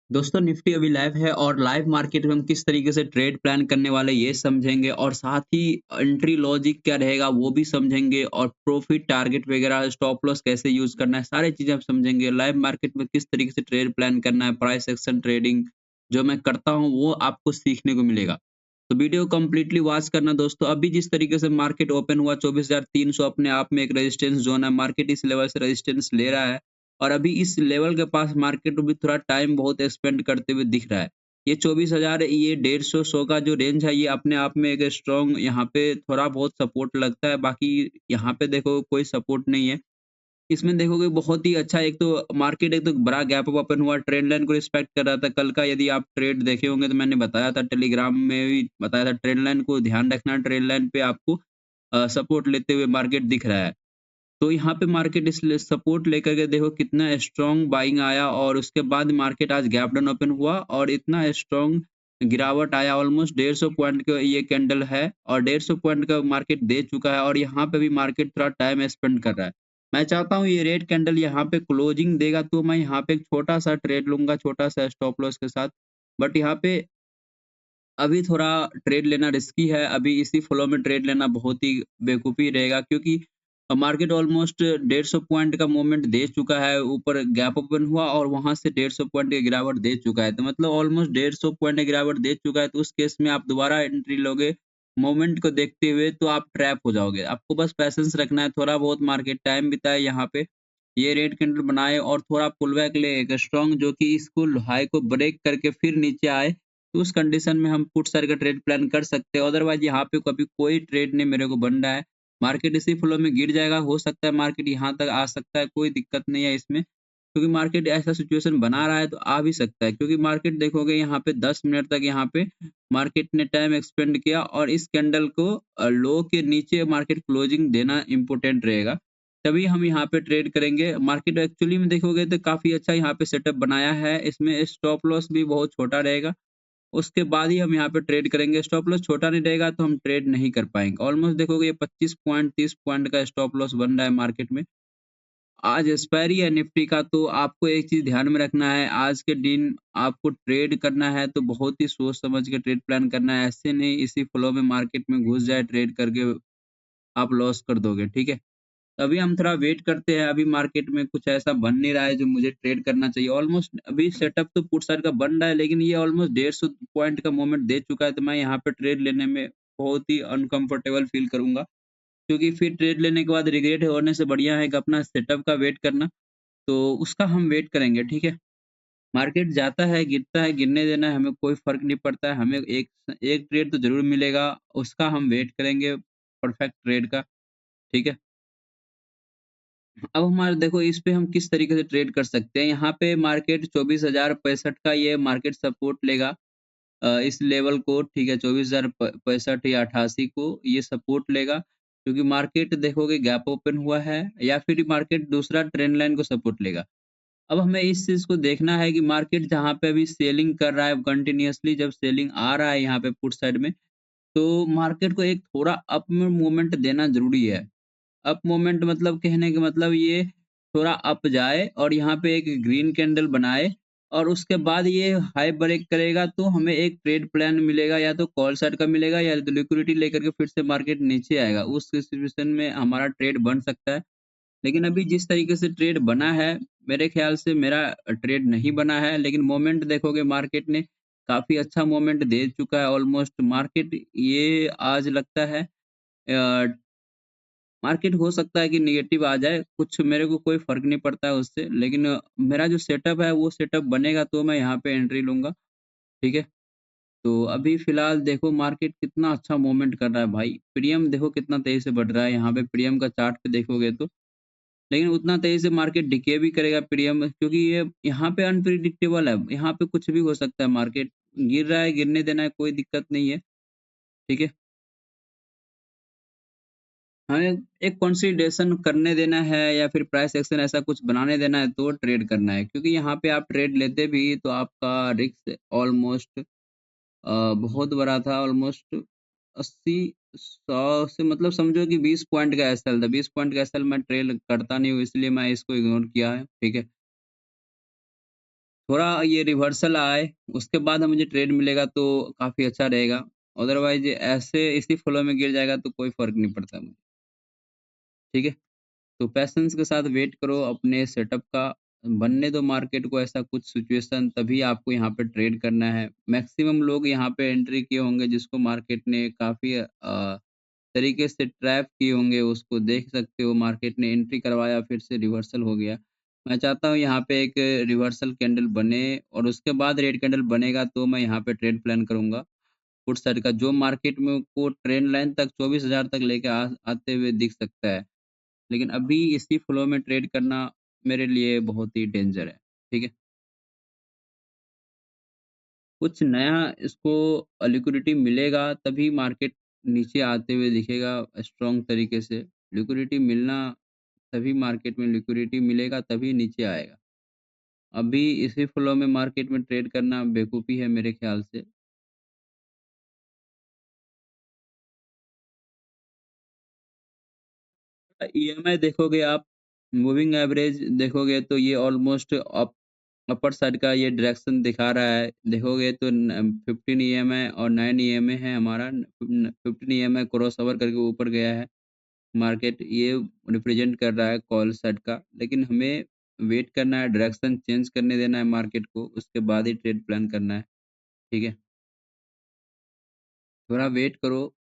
दोस्तों निफ्टी अभी लाइव है और लाइव मार्केट में हम किस तरीके से ट्रेड प्लान करने वाले ये समझेंगे और साथ ही एंट्री लॉजिक क्या रहेगा वो भी समझेंगे और प्रॉफिट टारगेट वगैरह स्टॉप लॉस कैसे यूज करना है सारी चीजें हम समझेंगे। लाइव मार्केट में किस तरीके से ट्रेड प्लान करना है, प्राइस एक्शन ट्रेडिंग जो मैं करता हूँ वो आपको सीखने को मिलेगा। तो वीडियो कंप्लीटली वॉच करना दोस्तों। अभी जिस तरीके से मार्केट ओपन हुआ 24,300 अपने आप में एक रेजिस्टेंस जोन है। मार्केट इस लेवल से रेजिस्टेंस ले रहा है और अभी इस लेवल के पास मार्केट भी थोड़ा टाइम बहुत स्पेंड करते हुए दिख रहा है। ये 24,000 ये 150 का जो रेंज है ये अपने आप में एक स्ट्रॉन्ग यहाँ पे थोड़ा बहुत सपोर्ट लगता है। बाकी यहाँ पे देखो कोई सपोर्ट नहीं है। इसमें देखोगे बहुत ही अच्छा एक तो मार्केट एक तो बड़ा गैप अप ओपन हुआ, ट्रेंड लाइन को रिस्पेक्ट कर रहा था। कल का यदि आप ट्रेड देखे होंगे तो मैंने बताया था, टेलीग्राम में भी बताया था, ट्रेंड लाइन को ध्यान रखना। ट्रेंड लाइन पे आपको सपोर्ट लेते हुए मार्केट दिख रहा है। तो यहाँ पे मार्केट इसलिए सपोर्ट लेकर के देखो कितना स्ट्रॉन्ग बाइंग आया और उसके बाद मार्केट आज गैप डाउन ओपन हुआ और इतना स्ट्रॉन्ग गिरावट आया। ऑलमोस्ट 150 पॉइंट का ये कैंडल है और 150 पॉइंट का मार्केट दे चुका है और यहाँ पे भी मार्केट थोड़ा टाइम स्पेंड कर रहा है। मैं चाहता हूँ ये रेड कैंडल यहाँ पे क्लोजिंग देगा तो मैं यहाँ पे एक छोटा सा ट्रेड लूंगा, छोटा सा स्टॉप लॉस के साथ। बट यहाँ पे अभी थोड़ा ट्रेड लेना रिस्की है। अभी इसी फ्लो में ट्रेड लेना बहुत ही बेवकूफ़ी रहेगा क्योंकि मार्केट ऑलमोस्ट 150 पॉइंट का मूवमेंट दे चुका है। ऊपर गैप ओपन हुआ और वहाँ से 150 पॉइंट की गिरावट दे चुका है। तो मतलब ऑलमोस्ट 150 पॉइंट की गिरावट दे चुका है, तो उस केस में आप दोबारा एंट्री लोगे मूवमेंट को देखते हुए तो आप ट्रैप हो जाओगे। आपको बस पैशेंस रखना है, थोड़ा बहुत मार्केट टाइम बिताए यहाँ पे, ये रेड कैंडल बनाए और थोड़ा पुल बैक ले एक स्ट्रॉन्ग जो कि इसको हाई को ब्रेक करके फिर नीचे आए, तो उस कंडीशन में हम पुट साइड का ट्रेड प्लान कर सकते हैं। अदरवाइज़ यहाँ पे कभी कोई ट्रेड नहीं मेरे को बन रहा है। मार्केट इसी फ्लो में गिर जाएगा, हो सकता है मार्केट यहाँ तक आ सकता है, कोई दिक्कत नहीं है इसमें। क्योंकि मार्केट ऐसा सिचुएशन बना रहा है तो आ भी सकता है। क्योंकि मार्केट देखोगे यहाँ पे 10 मिनट तक यहाँ पे मार्केट ने टाइम एक्सपेंड किया और इस कैंडल को लो के नीचे मार्केट क्लोजिंग देना इम्पोर्टेंट रहेगा। तभी हम यहाँ पे ट्रेड करेंगे। मार्केट एक्चुअली में देखोगे तो काफ़ी अच्छा यहाँ पे सेटअप बनाया है। इसमें स्टॉप लॉस भी बहुत छोटा रहेगा। उसके बाद ही हम यहाँ पे ट्रेड करेंगे। स्टॉप लॉस छोटा नहीं रहेगा तो हम ट्रेड नहीं कर पाएँगे। ऑलमोस्ट देखोगे ये 25 पॉइंट 30 पॉइंट का स्टॉप लॉस बन रहा है मार्केट में। आज एक्सपायरी है निफ्टी का, तो आपको एक चीज़ ध्यान में रखना है, आज के दिन आपको ट्रेड करना है तो बहुत ही सोच समझ के ट्रेड प्लान करना है। ऐसे नहीं इसी फ्लो में मार्केट में घुस जाए ट्रेड करके आप लॉस कर दोगे, ठीक है? अभी हम थोड़ा वेट करते हैं। अभी मार्केट में कुछ ऐसा बन नहीं रहा है जो मुझे ट्रेड करना चाहिए। ऑलमोस्ट अभी सेटअप तो पुट साइड का बन रहा है लेकिन ये ऑलमोस्ट 150 पॉइंट का मूवमेंट दे चुका है, तो मैं यहाँ पे ट्रेड लेने में बहुत ही अनकंफर्टेबल फील करूँगा। क्योंकि फिर ट्रेड लेने के बाद रिग्रेट होने से बढ़िया है कि अपना सेटअप का वेट करना, तो उसका हम वेट करेंगे, ठीक है? मार्केट जाता है, गिरता है, गिरने देना है, हमें कोई फ़र्क नहीं पड़ता है। हमें एक एक ट्रेड तो ज़रूर मिलेगा, उसका हम वेट करेंगे परफेक्ट ट्रेड का, ठीक है? अब हमारा देखो इस पे हम किस तरीके से ट्रेड कर सकते हैं। यहाँ पे मार्केट 24,065 का ये मार्केट सपोर्ट लेगा, इस लेवल को, ठीक है? 24,000 प 65 या 88 को ये सपोर्ट लेगा क्योंकि मार्केट देखोगे गैप ओपन हुआ है या फिर मार्केट दूसरा ट्रेंड लाइन को सपोर्ट लेगा। अब हमें इस चीज़ को देखना है कि मार्केट जहाँ पे अभी सेलिंग कर रहा है कंटीन्यूअसली, जब सेलिंग आ रहा है यहाँ पे पुट साइड में, तो मार्केट को एक थोड़ा अप में मूवमेंट देना ज़रूरी है। अप मोमेंट मतलब कहने का मतलब ये थोड़ा अप जाए और यहाँ पे एक ग्रीन कैंडल बनाए और उसके बाद ये हाई ब्रेक करेगा तो हमें एक ट्रेड प्लान मिलेगा, या तो कॉल साइड का मिलेगा या तो लिक्विडिटी लेकर के फिर से मार्केट नीचे आएगा। उस सिचुएशन में हमारा ट्रेड बन सकता है। लेकिन अभी जिस तरीके से ट्रेड बना है, मेरे ख्याल से मेरा ट्रेड नहीं बना है। लेकिन मोमेंट देखोगे मार्केट ने काफ़ी अच्छा मोमेंट दे चुका है। ऑलमोस्ट मार्केट ये आज लगता है मार्केट हो सकता है कि नेगेटिव आ जाए, कुछ मेरे को कोई फ़र्क नहीं पड़ता है उससे, लेकिन मेरा जो सेटअप है वो सेटअप बनेगा तो मैं यहाँ पे एंट्री लूँगा, ठीक है? तो अभी फ़िलहाल देखो मार्केट कितना अच्छा मूवमेंट कर रहा है भाई, प्रीमियम देखो कितना तेज़ी से बढ़ रहा है, यहाँ पे प्रीमियम का चार्ट पे देखोगे तो, लेकिन उतना तेज़ी से मार्केट डिके भी करेगा प्रीमियम, क्योंकि ये यहाँ पे अनप्रेडिक्टेबल है, यहाँ पे कुछ भी हो सकता है। मार्केट गिर रहा है, गिरने देना है, कोई दिक्कत नहीं है, ठीक है? हमें एक कंसीडरेशन करने देना है या फिर प्राइस एक्शन ऐसा कुछ बनाने देना है तो ट्रेड करना है, क्योंकि यहाँ पे आप ट्रेड लेते भी तो आपका रिस्क ऑलमोस्ट बहुत बड़ा था। ऑलमोस्ट 80 100 से मतलब समझो कि 20 पॉइंट का एसएल था। 20 पॉइंट का एसएल मैं ट्रेड करता नहीं हूँ, इसलिए मैं इसको इग्नोर किया है, ठीक है? थोड़ा ये रिवर्सल आए, उसके बाद मुझे ट्रेड मिलेगा तो काफ़ी अच्छा रहेगा। अदरवाइज़ ऐसे इसी फ्लो में गिर जाएगा तो कोई फ़र्क नहीं पड़ता मुझे, ठीक है? तो पेशेंस के साथ वेट करो अपने सेटअप का, बनने दो मार्केट को ऐसा कुछ सिचुएशन, तभी आपको यहाँ पे ट्रेड करना है। मैक्सिमम लोग यहाँ पे एंट्री किए होंगे जिसको मार्केट ने काफ़ी तरीके से ट्रैप किए होंगे, उसको देख सकते हो, मार्केट ने एंट्री करवाया फिर से रिवर्सल हो गया। मैं चाहता हूँ यहाँ पे एक रिवर्सल कैंडल बने और उसके बाद रेड कैंडल बनेगा तो मैं यहाँ पे ट्रेड प्लान करूँगा। पुट साइड का जो मार्केट में को ट्रेंड लाइन तक 24,000 तक लेके आते हुए दिख सकता है। लेकिन अभी इसी फ्लो में ट्रेड करना मेरे लिए बहुत ही डेंजर है, ठीक है? कुछ नया इसको लिक्विडिटी मिलेगा तभी मार्केट नीचे आते हुए दिखेगा स्ट्रॉन्ग तरीके से। लिक्विडिटी मिलना तभी मार्केट में लिक्विडिटी मिलेगा तभी नीचे आएगा। अभी इसी फ्लो में मार्केट में ट्रेड करना बेवकूफ़ी है मेरे ख़्याल से। ईएमआई देखोगे आप, मूविंग एवरेज देखोगे तो ये ऑलमोस्ट अपर साइड का ये डायरेक्शन दिखा रहा है। देखोगे तो 15 ईएमआई और 9 ईएमआई है हमारा। 15 ईएमआई क्रॉस ओवर करके ऊपर गया है। मार्केट ये रिप्रेजेंट कर रहा है कॉल साइड का। लेकिन हमें वेट करना है, डायरेक्शन चेंज करने देना है मार्केट को, उसके बाद ही ट्रेड प्लान करना है। ठीक है? थोड़ा वेट करो।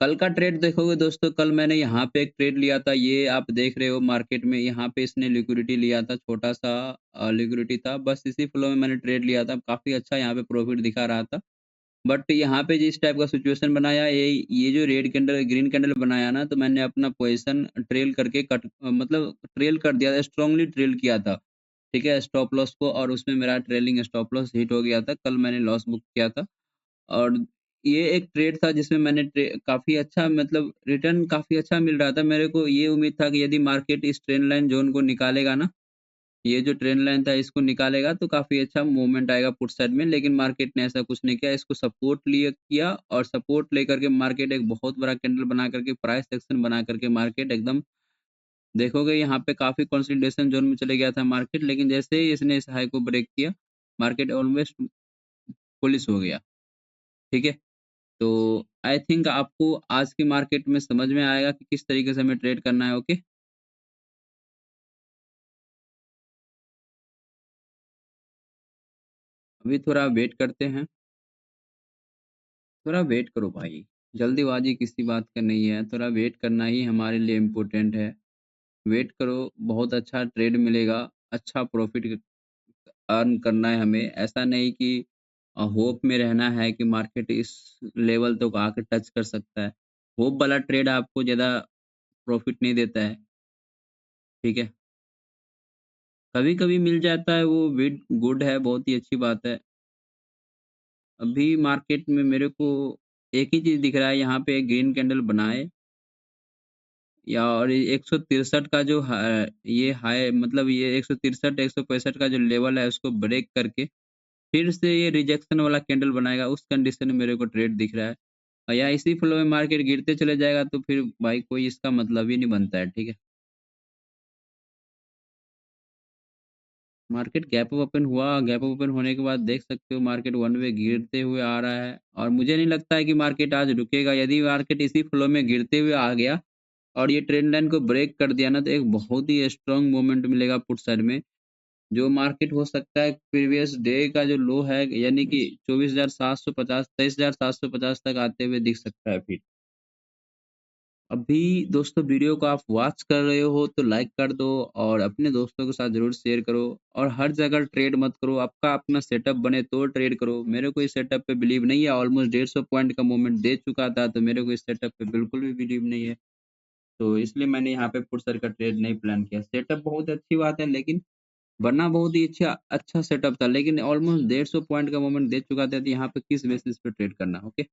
कल का ट्रेड देखोगे दोस्तों, कल मैंने यहाँ पे एक ट्रेड लिया था, ये आप देख रहे हो मार्केट में, यहाँ पे इसने लिक्विडिटी लिया था, छोटा-सा लिक्विडिटी था, बस इसी फ्लो में मैंने ट्रेड लिया था, काफ़ी अच्छा यहाँ पे प्रॉफ़िट दिखा रहा था। बट यहाँ पे जिस टाइप का सिचुएशन बनाया, ये जो रेड कैंडल ग्रीन कैंडल बनाया ना, तो मैंने अपना पोज़ीशन ट्रेल करके मतलब ट्रेल कर दिया था, स्ट्रांगली ट्रेल किया था, ठीक है? स्टॉप लॉस को, और उसमें मेरा ट्रेलिंग स्टॉप लॉस हिट हो गया था, कल मैंने लॉस बुक किया था। और ये एक ट्रेड था जिसमें मैंने काफ़ी अच्छा, मतलब रिटर्न काफ़ी अच्छा मिल रहा था। मेरे को ये उम्मीद था कि यदि मार्केट इस ट्रेंड लाइन ज़ोन को निकालेगा ना, ये जो ट्रेंड लाइन था इसको निकालेगा तो काफ़ी अच्छा मूवमेंट आएगा पुट साइड में, लेकिन मार्केट ने ऐसा कुछ नहीं किया। इसको सपोर्ट लिए किया और सपोर्ट लेकर के मार्केट एक बहुत बड़ा कैंडल बना करके, प्राइस एक्शन बना करके मार्केट एकदम, देखोगे यहाँ पे काफ़ी कंसोलिडेशन ज़ोन में चले गया था मार्केट, लेकिन जैसे ही इसने इस हाई को ब्रेक किया, मार्केट ऑलमोस्ट बुलिश हो गया। ठीक है? तो आई थिंक आपको आज की मार्केट में समझ में आएगा कि किस तरीके से हमें ट्रेड करना है, ओके? अभी थोड़ा वेट करते हैं, थोड़ा वेट करो भाई, जल्दीबाज़ी किसी बात का नहीं है, थोड़ा वेट करना ही हमारे लिए इम्पोर्टेंट है। वेट करो, बहुत अच्छा ट्रेड मिलेगा, अच्छा प्रॉफ़िट अर्न करना है हमें, ऐसा नहीं कि होप में रहना है कि मार्केट इस लेवल तक आके टच कर सकता है। होप वाला ट्रेड आपको ज़्यादा प्रॉफ़िट नहीं देता है, ठीक है? कभी-कभी मिल जाता है वो विड गुड है, बहुत ही अच्छी बात है। अभी मार्केट में मेरे को एक ही चीज़ दिख रहा है, यहाँ पे ग्रीन कैंडल बनाए या और 163 का जो ये हाई, मतलब ये 163 165 का जो लेवल है उसको ब्रेक करके फिर से ये रिजेक्शन वाला कैंडल बनाएगा, उस कंडीशन में मेरे को ट्रेड दिख रहा है। और या इसी फ्लो में मार्केट गिरते चले जाएगा तो फिर भाई कोई इसका मतलब ही नहीं बनता है, ठीक है? मार्केट गैप अप ओपन हुआ, गैप अप ओपन होने के बाद देख सकते हो मार्केट वन वे गिरते हुए आ रहा है, और मुझे नहीं लगता है कि मार्केट आज रुकेगा। यदि मार्केट इसी फ्लो में गिरते हुए आ गया और ये ट्रेंड लाइन को ब्रेक कर दिया ना, तो एक बहुत ही स्ट्रॉन्ग मोमेंट मिलेगा पुट साइड में, जो मार्केट हो सकता है प्रीवियस डे का जो लो है, यानी कि 24,750 23,750 तक आते हुए दिख सकता है फिर। अभी दोस्तों वीडियो को आप वॉच कर रहे हो तो लाइक कर दो और अपने दोस्तों के साथ ज़रूर शेयर करो, और हर जगह ट्रेड मत करो, आपका अपना सेटअप बने तो ट्रेड करो। मेरे को इस सेटअप पे बिलीव नहीं है, ऑलमोस्ट 150 पॉइंट का मूवमेंट दे चुका था, तो मेरे को इस सेटअप पे बिल्कुल भी बिलीव नहीं है। तो इसलिए मैंने यहाँ पे पुट सर का ट्रेड नहीं प्लान किया। सेटअप बहुत अच्छी बात है, लेकिन वरना बहुत ही अच्छा अच्छा सेटअप था, लेकिन ऑलमोस्ट 150 पॉइंट का मूवमेंट दे चुका था, तो यहाँ पे किस बेसिस पे ट्रेड करना, ओके?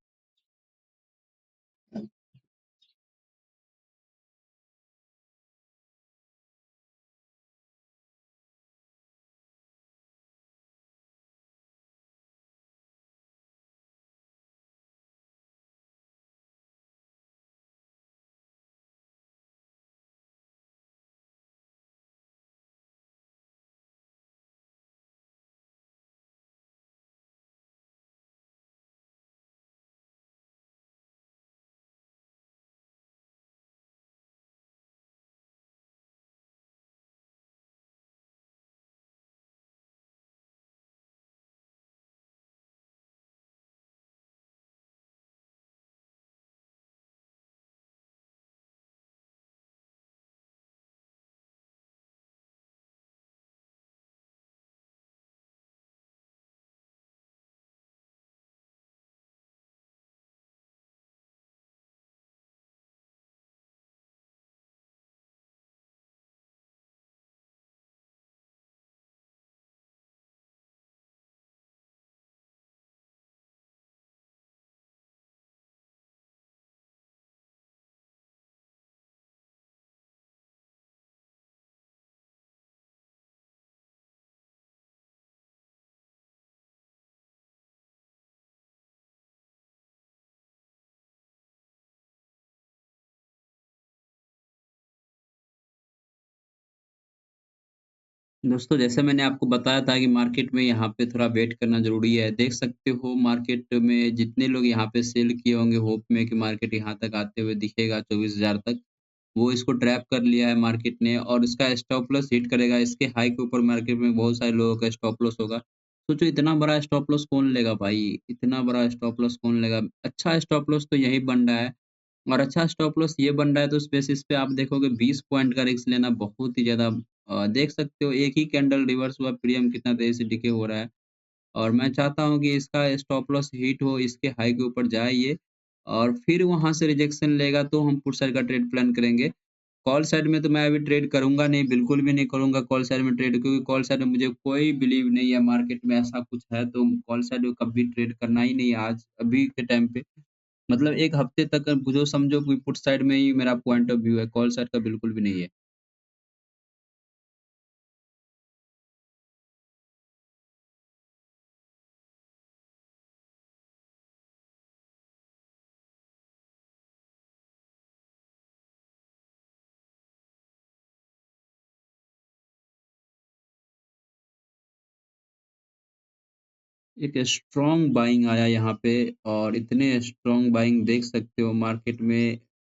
दोस्तों जैसे मैंने आपको बताया था कि मार्केट में यहाँ पे थोड़ा वेट करना ज़रूरी है। देख सकते हो मार्केट में जितने लोग यहाँ पे सेल किए होंगे होप में कि मार्केट यहाँ तक आते हुए दिखेगा 24,000 तक, वो इसको ट्रैप कर लिया है मार्केट ने और इसका स्टॉप लॉस हिट करेगा। इसके हाई के ऊपर मार्केट में बहुत सारे लोगों का स्टॉप लॉस होगा। सोचो इतना बड़ा स्टॉप लॉस कौन लेगा भाई? इतना बड़ा स्टॉप लॉस कौन लेगा? अच्छा स्टॉप लॉस तो यही बन रहा है और अच्छा स्टॉप लॉस ये बन रहा है तो उस बेसिस पे आप देखोगे 20 पॉइंट का रिस्क लेना बहुत ही ज़्यादा देख सकते हो एक ही कैंडल रिवर्स हुआ प्रीमियम कितना तेज़ी से डिके हो रहा है और मैं चाहता हूँ कि इसका स्टॉप लॉस हिट हो, इसके हाई के ऊपर जाए ये और फिर वहाँ से रिजेक्शन लेगा तो हम पुट साइड का ट्रेड प्लान करेंगे। कॉल साइड में तो मैं अभी ट्रेड करूँगा नहीं, बिल्कुल भी नहीं करूँगा कॉल साइड में ट्रेड क्योंकि कॉल साइड में मुझे कोई बिलीव नहीं है मार्केट में ऐसा कुछ है तो कॉल साइड में कभी ट्रेड करना ही नहीं है आज अभी के टाइम पे। मतलब 1 हफ्ते तक जो समझो कि पुट साइड में ही मेरा पॉइंट ऑफ व्यू है, कॉल साइड का बिल्कुल भी नहीं है। एक स्ट्रॉन्ग बाइंग आया यहाँ पे और इतने स्ट्रॉन्ग बाइंग देख सकते हो मार्केट में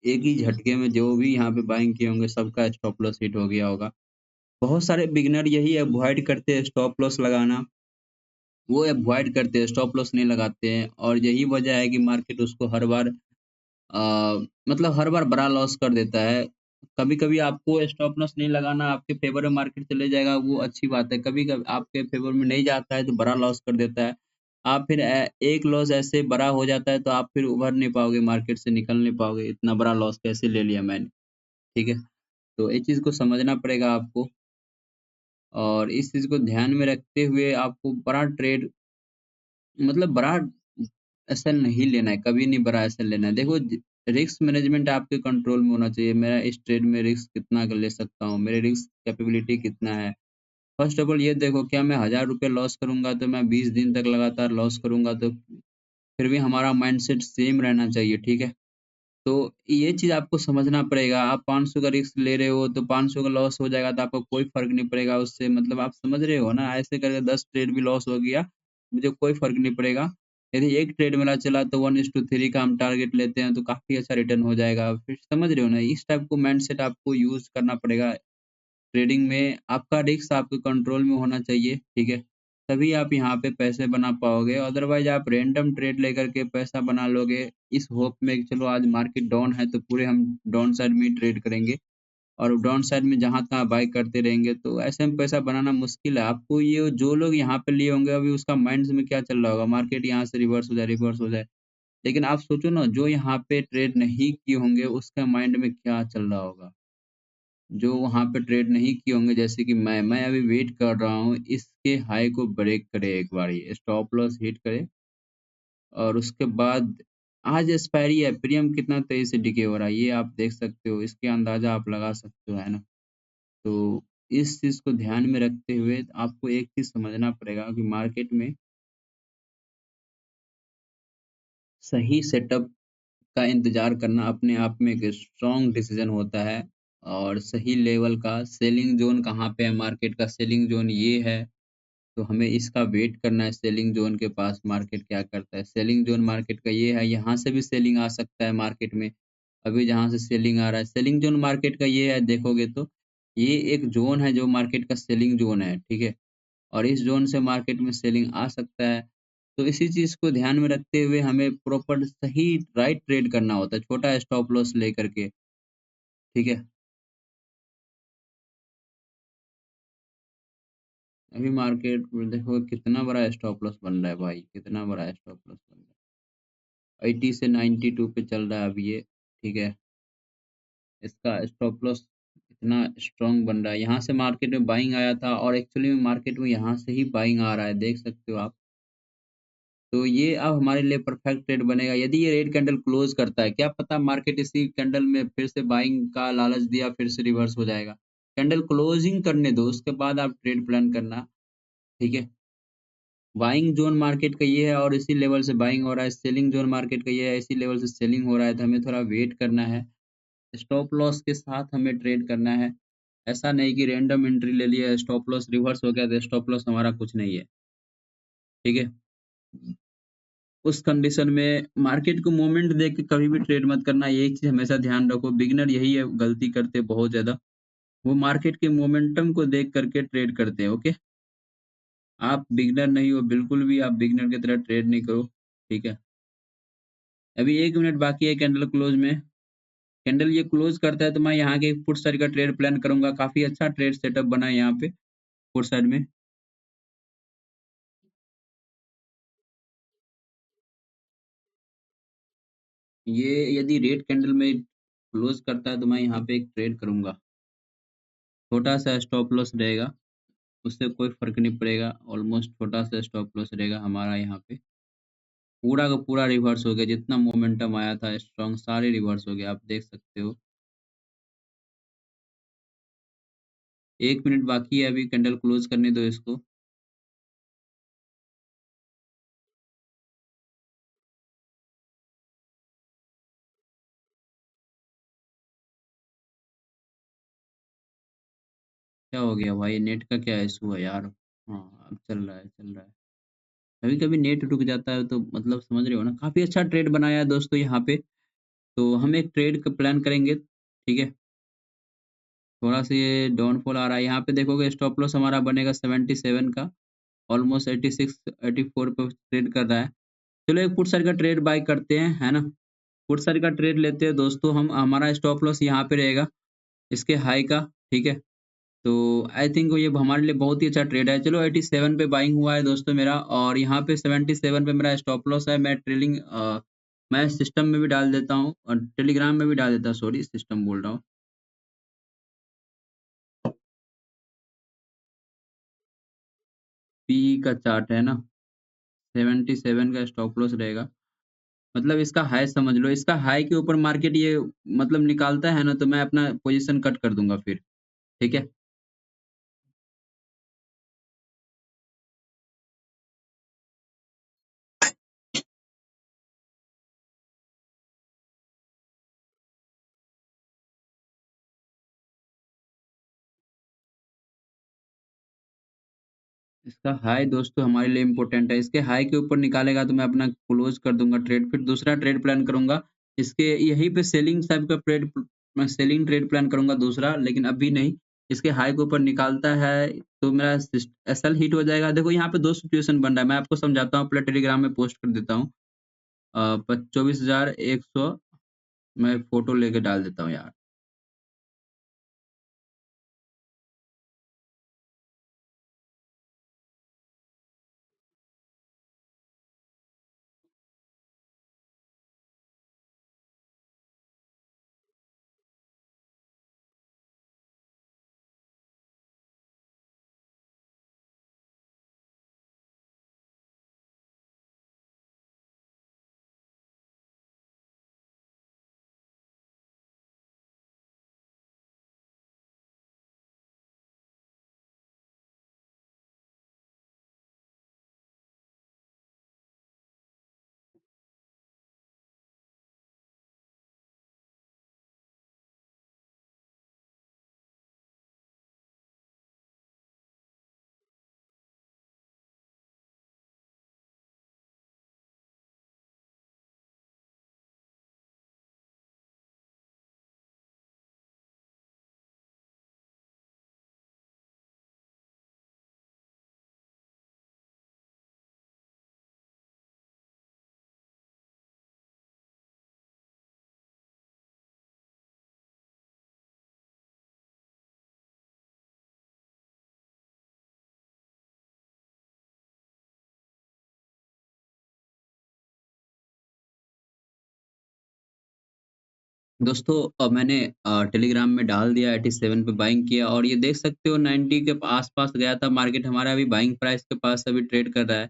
एक ही झटके में जो भी यहाँ पे बाइंग किए होंगे सबका स्टॉप लॉस हिट हो गया होगा। बहुत सारे बिगिनर यही अवॉइड करते हैं स्टॉप लॉस लगाना, वो अवॉइड करते हैं स्टॉप लॉस नहीं लगाते हैं और यही वजह है कि मार्केट उसको हर बार मतलब हर बार बड़ा लॉस कर देता है। कभी-कभी आपको स्टॉप लॉस नहीं लगाना, आपके फ़ेवर में मार्केट चले जाएगा, वो अच्छी बात है। कभी-कभी आपके फ़ेवर में नहीं जाता है, तो बड़ा लॉस कर देता है। आप फिर एक लॉस ऐसे बड़ा हो जाता है, तो आप फिर उभर नहीं पाओगे, मार्केट से निकल नहीं पाओगे, इतना बड़ा लॉस कैसे ले लिया मैंने, ठीक है? तो ये चीज़ को समझना पड़ेगा आपको और इस चीज़ को ध्यान में रखते हुए आपको बड़ा ट्रेड मतलब बड़ा एसेल नहीं लेना है, कभी नहीं बड़ा एसेल लेना है। देखो रिस्क मैनेजमेंट आपके कंट्रोल में होना चाहिए। मेरा इस ट्रेड में रिस्क कितना ले सकता हूँ, मेरे रिस्क कैपेबिलिटी कितना है। फर्स्ट ऑफ ऑल ये देखो क्या मैं ₹1000 लॉस करूँगा तो मैं 20 दिन तक लगातार लॉस करूँगा तो फिर भी हमारा माइंडसेट सेम रहना चाहिए, ठीक है? तो ये चीज़ आपको समझना पड़ेगा। आप 500 का रिस्क ले रहे हो, तो 500 का लॉस हो जाएगा तो आपको कोई फ़र्क नहीं पड़ेगा उससे मतलब आप समझ रहे हो ना? ऐसे करके 10 ट्रेड भी लॉस हो गया, मुझे कोई फ़र्क नहीं पड़ेगा। यदि 1 ट्रेड मेरा चला तो 1:3 का हम टारगेट लेते हैं तो काफ़ी अच्छा रिटर्न हो जाएगा। फिर समझ रहे हो ना? इस टाइप को माइंडसेट आपको यूज़ करना पड़ेगा। ट्रेडिंग में आपका रिस्क आपके कंट्रोल में होना चाहिए, ठीक है? तभी आप यहाँ पे पैसे बना पाओगे, अदरवाइज़ आप रैंडम ट्रेड लेकर के पैसा बना लोगे, इस होप में कि चलो आज मार्केट डाउन है तो पूरे हम डाउन साइड में ही ट्रेड करेंगे और डाउन साइड में जहाँ-तहाँ बाय करते रहेंगे, तो ऐसे में पैसा बनाना मुश्किल है। आपको ये जो लोग यहाँ पे लिए होंगे अभी उसका माइंड्स में क्या चल रहा होगा, मार्केट यहाँ से रिवर्स हो जाए। लेकिन आप सोचो ना जो यहाँ पे ट्रेड नहीं किए होंगे उसका माइंड में क्या चल रहा होगा? जो वहाँ पे ट्रेड नहीं किए होंगे जैसे कि मैं अभी वेट कर रहा हूँ इसके हाई को ब्रेक करे एक बार ये स्टॉप लॉस हिट करे और उसके बाद आज एक्सपायरी है प्रीमियम कितना तेजी से डिके हो रहा है ये आप देख सकते हो इसके अंदाजा आप लगा सकते हो है ना तो इस चीज को ध्यान में रखते हुए आपको एक चीज समझना पड़ेगा कि मार्केट में सही सेटअप का इंतजार करना अपने आप में एक स्ट्रॉन्ग डिसीजन होता है और सही लेवल का सेलिंग जोन कहाँ पे है मार्केट का सेलिंग जोन ये है तो हमें इसका वेट करना है सेलिंग ज़ोन के पास मार्केट क्या करता है। सेलिंग ज़ोन मार्केट का ये है, यहाँ से भी सेलिंग आ सकता है मार्केट में। अभी जहाँ से सेलिंग आ रहा है, सेलिंग ज़ोन मार्केट का ये है देखोगे तो, ये एक ज़ोन है जो मार्केट का सेलिंग ज़ोन है, ठीक है? और इस ज़ोन से मार्केट में सेलिंग आ सकता है। तो इसी चीज़ को ध्यान में रखते हुए हमें प्रॉपर सही राइट ट्रेड करना होता है, छोटा स्टॉप लॉस लेकर के, ठीक है? अभी मार्केट में देखो कितना बड़ा स्टॉप लॉस बन रहा है भाई, कितना बड़ा स्टॉप लॉस बन रहा है। 80 से 92 पे चल रहा है अभी ये, ठीक है? इसका स्टॉप लॉस इतना स्ट्रॉन्ग बन रहा है। यहाँ से मार्केट में बाइंग आया था और एक्चुअली में मार्केट में यहाँ से ही बाइंग आ रहा है, देख सकते हो आप। तो ये अब हमारे लिए परफेक्ट ट्रेड बनेगा। यदि ये रेड कैंडल क्लोज़ करता है, क्या पता मार्केट इसी कैंडल में फिर से बाइंग का लालच दिया, फिर से रिवर्स हो जाएगा। कैंडल क्लोजिंग करने दो, उसके बाद आप ट्रेड प्लान करना, ठीक है? बाइंग ज़ोन मार्केट का ये है और इसी लेवल से बाइंग हो रहा है, सेलिंग ज़ोन मार्केट का ये है, इसी लेवल से सेलिंग हो रहा है, तो हमें थोड़ा वेट करना है। स्टॉप लॉस के साथ हमें ट्रेड करना है ऐसा नहीं कि रैंडम एंट्री ले लिया, स्टॉप लॉस रिवर्स हो गया तो स्टॉप लॉस हमारा कुछ नहीं है, ठीक है? उस कंडीशन में मार्केट को मोमेंट देख के कभी भी ट्रेड मत करना, ये एक चीज़ हमेशा ध्यान रखो। बिगिनर यही है गलती करते हैं बहुत ज़्यादा, वो मार्केट के मोमेंटम को देख करके ट्रेड करते हैं, ओके? आप बिगिनर नहीं हो, बिल्कुल भी आप बिगिनर की तरह ट्रेड नहीं करो, ठीक है? अभी 1 मिनट बाकी है कैंडल क्लोज़ में। कैंडल ये क्लोज़ करता है तो मैं यहाँ के पुट साइड का ट्रेड प्लान करूँगा। काफ़ी अच्छा ट्रेड सेटअप बना है यहाँ पे पुट साइड में। ये यदि रेड कैंडल में क्लोज़ करता है तो मैं यहाँ पे एक ट्रेड करूँगा। छोटा-सा स्टॉप लॉस रहेगा, उससे कोई फ़र्क नहीं पड़ेगा। ऑलमोस्ट छोटा-सा स्टॉप लॉस रहेगा हमारा यहाँ पे। पूरा का पूरा रिवर्स हो गया, जितना मोमेंटम आया था स्ट्रॉन्ग सारे रिवर्स हो गए, आप देख सकते हो। 1 मिनट बाकी है अभी कैंडल क्लोज़ करने दो इसको। क्या हो गया भाई? नेट का क्या इश्यू है यार? हाँ, अब चल रहा है, चल रहा है। कभी-कभी नेट रुक जाता है तो मतलब समझ रहे हो ना? काफ़ी अच्छा ट्रेड बनाया है दोस्तों यहाँ पे। तो हम एक ट्रेड का प्लान करेंगे, ठीक है? थोड़ा-सा ये डाउनफॉल आ रहा है। यहाँ पे देखोगे स्टॉप लॉस हमारा बनेगा 77 का, ऑलमोस्ट 86 84 पे ट्रेड कर रहा है। चलो एक पुट साइड का ट्रेड बाय करते हैं, है ना? पुट साइड का ट्रेड लेते हैं दोस्तों हम। हमारा स्टॉप लॉस यहाँ पे रहेगा, इसके हाई का, ठीक है? तो आई थिंक ये हमारे लिए बहुत ही अच्छा ट्रेड है। चलो 87 पे बाइंग हुआ है दोस्तों मेरा और यहाँ पे 77 पे मेरा स्टॉप लॉस है। मैं सिस्टम में भी डाल देता हूँ और टेलीग्राम में भी डाल देता हूँ, सॉरी सिस्टम बोल रहा हूँ। पीई का चार्ट है ना, 77 का स्टॉप लॉस रहेगा। मतलब इसका हाई समझ लो, इसका हाई के ऊपर मार्केट ये मतलब निकालता है ना तो मैं अपना पोज़ीशन कट कर दूँगा फिर, ठीक है? इसका हाई दोस्तों हमारे लिए इम्पोर्टेंट है। इसके हाई के ऊपर निकालेगा तो मैं अपना क्लोज़ कर दूँगा ट्रेड, फिर दूसरा ट्रेड प्लान करूँगा। इसके यहीं पे सेलिंग टाइप का मैं सेलिंग ट्रेड प्लान करूँगा दूसरा, लेकिन अभी नहीं। इसके हाई के ऊपर निकालता है तो मेरा एसएल हिट हो जाएगा। देखो यहाँ पे 2 सिचुएशन बन रहा है, मैं आपको समझाता हूँ, पहले टेलीग्राम में पोस्ट कर देता हूँ। प 24,100 मैं फ़ोटो लेके डाल देता हूँ यार। दोस्तों मैंने टेलीग्राम में डाल दिया 87 पे बाइंग किया और ये देख सकते हो 90 के आस-पास गया था मार्केट हमारा अभी बाइंग प्राइस के पास अभी ट्रेड कर रहा है।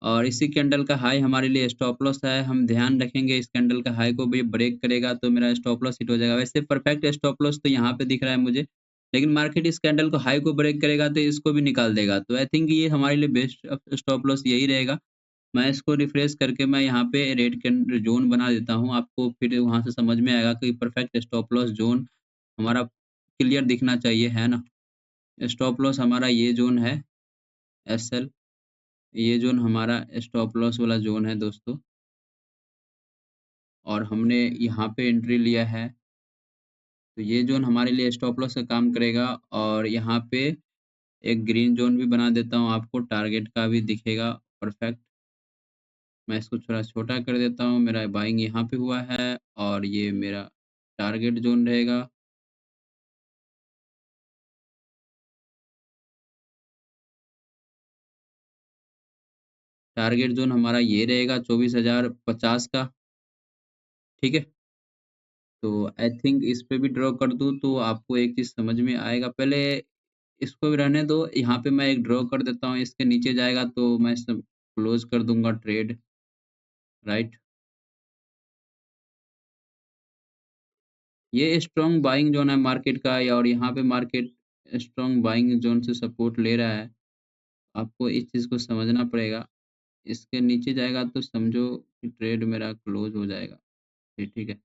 और इसी कैंडल का हाई हमारे लिए स्टॉप लॉस है। हम ध्यान रखेंगे इस कैंडल का हाई को भी ब्रेक करेगा तो मेरा स्टॉप लॉस हिट हो जाएगा। वैसे परफेक्ट स्टॉप लॉस तो यहाँ पे दिख रहा है मुझे, लेकिन मार्केट इस कैंडल को हाई को ब्रेक करेगा तो इसको भी निकाल देगा। तो आई थिंक ये हमारे लिए बेस्ट स्टॉप लॉस यही रहेगा। मैं इसको रिफ्रेश करके मैं यहाँ पे रेड कैंडल ज़ोन बना देता हूँ। आपको फिर वहाँ से समझ में आएगा कि परफेक्ट स्टॉप लॉस ज़ोन हमारा क्लियर दिखना चाहिए, है ना? स्टॉप लॉस हमारा ये ज़ोन है एसएल, ये ज़ोन हमारा स्टॉप लॉस वाला ज़ोन है दोस्तों और हमने यहाँ पे एंट्री लिया है। तो ये ज़ोन हमारे लिए स्टॉप लॉस का काम करेगा और यहाँ पे एक ग्रीन ज़ोन भी बना देता हूँ आपको, टारगेट का भी दिखेगा परफेक्ट। मैं इसको थोड़ा छोटा कर देता हूँ, मेरा बाइंग यहाँ पे हुआ है और ये मेरा टारगेट ज़ोन रहेगा। टारगेट ज़ोन हमारा ये रहेगा 24,050 का, ठीक है? तो आई थिंक इस पे भी ड्रॉ कर दूँ तो आपको एक चीज़ समझ में आएगा। पहले इसको भी रहने दो, यहाँ पे मैं एक ड्रॉ कर देता हूँ, इसके नीचे जाएगा तो मैं सब क्लोज़ कर दूँगा ट्रेड, राइट? ये स्ट्रॉन्ग बाइंग ज़ोन है मार्केट का और यहाँ पे मार्केट स्ट्रॉन्ग बाइंग ज़ोन से सपोर्ट ले रहा है। आपको इस चीज़ को समझना पड़ेगा। इसके नीचे जाएगा तो समझो कि ट्रेड मेरा क्लोज़ हो जाएगा। जी, ठीक है।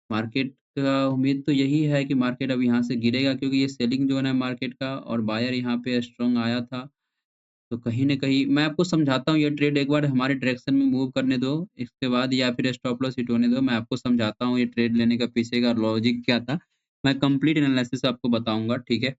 मार्केट का उम्मीद तो यही है कि मार्केट अब यहाँ से गिरेगा क्योंकि ये सेलिंग ज़ोन है मार्केट का और बायर यहाँ पे स्ट्रॉन्ग आया था। तो कहीं न कहीं मैं आपको समझाता हूँ ये ट्रेड एक बार हमारे डायरेक्शन में मूव करने दो, इसके बाद या फिर स्टॉप लॉस हिट होने दो। मैं आपको समझाता हूँ ये ट्रेड लेने का पीछे का लॉजिक क्या था। मैं कंप्लीट एनालिसिस आपको बताऊँगा, ठीक है?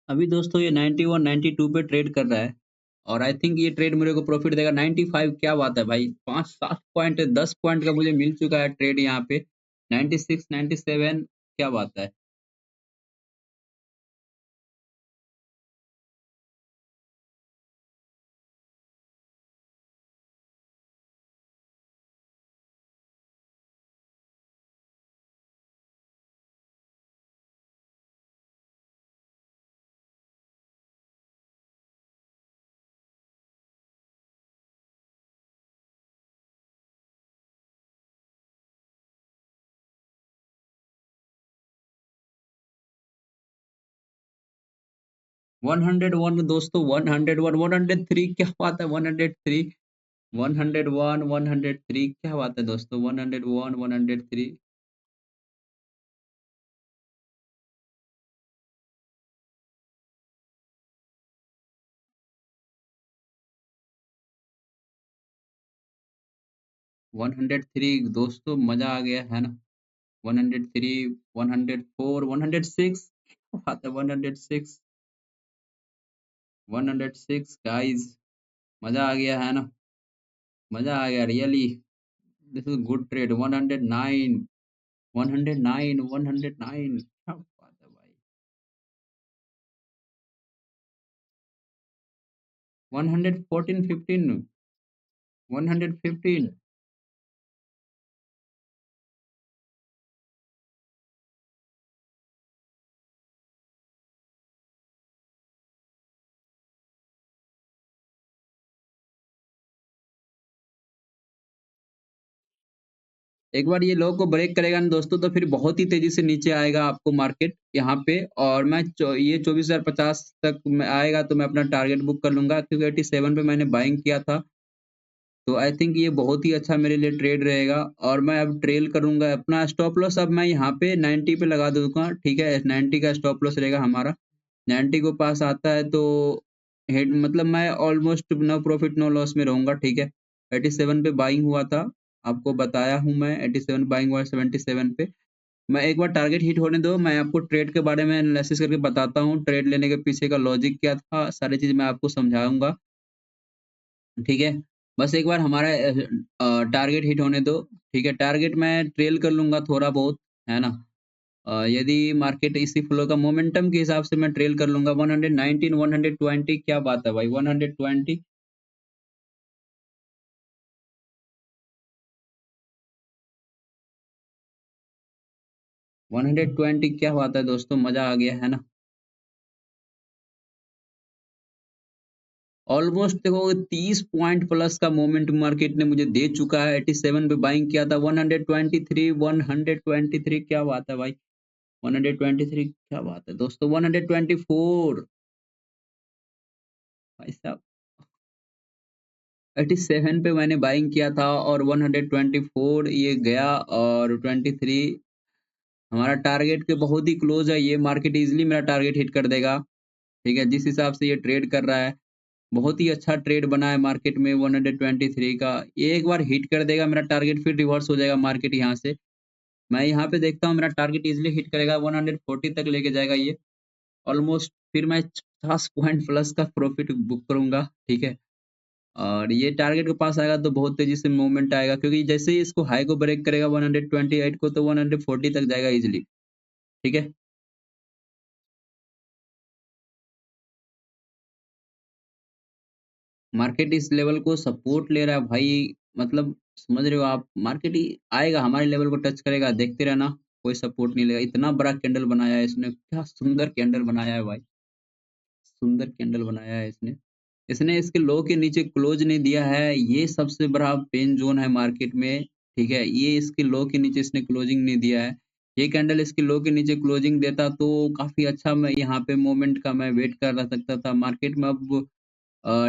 अभी दोस्तों ये 91, 92 पे ट्रेड कर रहा है और आई थिंक ये ट्रेड मेरे को प्रॉफिट देगा 95। क्या बात है भाई, 5-7 पॉइंट 10 पॉइंट का मुझे मिल चुका है ट्रेड यहाँ पे। 96, 97 क्या बात है। 101 दोस्तों, 101, 103 क्या बात है, 103, 101, 103 क्या बात है दोस्तों, 101, 103। 103 दोस्तों, मजा आ गया है ना? 103, 104, 106 क्या बात है, 106, 106 गाइस, मजा आ गया है ना? मजा आ गया really. This is good trade. 109, 109, 109 क्या बात है भाई। 114, 15, 115। एक बार ये लो को ब्रेक करेगा ना दोस्तों तो फिर बहुत ही तेजी से नीचे आएगा आपको मार्केट यहाँ पे और मैं ये 24,050 तक में आएगा तो मैं अपना टारगेट बुक कर लूंगा क्योंकि 87 पे मैंने बाइंग किया था। तो आई थिंक ये बहुत ही अच्छा मेरे लिए ट्रेड रहेगा और मैं अब ट्रेल करूंगा। अपना स्टॉप लॉस अब मैं यहाँ पे 90 पे लगा दूंगा, ठीक है? 90 का स्टॉप लॉस रहेगा हमारा। 90 को पास आता है तो हेड मतलब मैं almost no profit no loss में रहूंगा, ठीक है? 87 पे बाइंग हुआ था, आपको बताया हूँ मैं। 87 बाइंग हुआ है 77 पे। मैं एक बार टारगेट हिट होने दो, मैं आपको ट्रेड के बारे में एनालिसिस करके बताता हूँ, ट्रेड लेने के पीछे का लॉजिक क्या था, सारी चीज़ मैं आपको समझाऊँगा, ठीक है? बस एक बार हमारा टारगेट हिट होने दो, ठीक है? टारगेट मैं ट्रेल कर लूँगा थोड़ा बहुत, है ना? यदि मार्केट इसी फ्लो का मोमेंटम के हिसाब से मैं ट्रेल कर लूंगा 119 120, क्या बात है भाई 120। 120 क्या बात है दोस्तों, मजा आ गया है ना। ऑलमोस्ट देखो 30 पॉइंट प्लस का मोमेंट मार्केट ने मुझे दे चुका है। 87 पे बाइंग किया था, 123 123 क्या बात है भाई। 123 क्या बात है दोस्तों, 124 भाई साहब। 87 पे मैंने बाइंग किया था और 124 ये गया, और 23 हमारा टारगेट के बहुत ही क्लोज है। ये मार्केट इजीली मेरा टारगेट हिट कर देगा। ठीक है, जिस हिसाब से ये ट्रेड कर रहा है, बहुत ही अच्छा ट्रेड बना है मार्केट में 123 का। ये एक बार हिट कर देगा मेरा टारगेट, फिर रिवर्स हो जाएगा मार्केट यहाँ से। मैं यहाँ पे देखता हूँ मेरा टारगेट इजीली हिट करेगा, 140 तक लेके जाएगा ये ऑलमोस्ट। फिर मैं 50 पॉइंट प्लस का प्रॉफिट बुक करूंगा। ठीक है, और ये टारगेट के पास आएगा तो बहुत तेजी से मूवमेंट आएगा, क्योंकि जैसे ही इसको हाई को ब्रेक करेगा 128 को, तो 140 तक जाएगा इजीली। ठीक है, मार्केट इस लेवल को सपोर्ट ले रहा है भाई। मतलब समझ रहे हो आप, मार्केट ही आएगा हमारे लेवल को टच करेगा, देखते रहना। कोई सपोर्ट नहीं लेगा। इतना बड़ा कैंडल बनाया है इसने, क्या सुंदर कैंडल बनाया है भाई, सुंदर कैंडल बनाया है इसने। इसने इसके लो के नीचे क्लोज नहीं दिया है, ये सबसे बड़ा पेन जोन है मार्केट में। ठीक है, ये इसके लो के नीचे इसने क्लोजिंग नहीं दिया है। ये कैंडल इसके लो के नीचे क्लोजिंग देता तो काफी अच्छा, मैं यहाँ पे मोमेंट का मैं वेट कर रह सकता था। मार्केट में अब अ,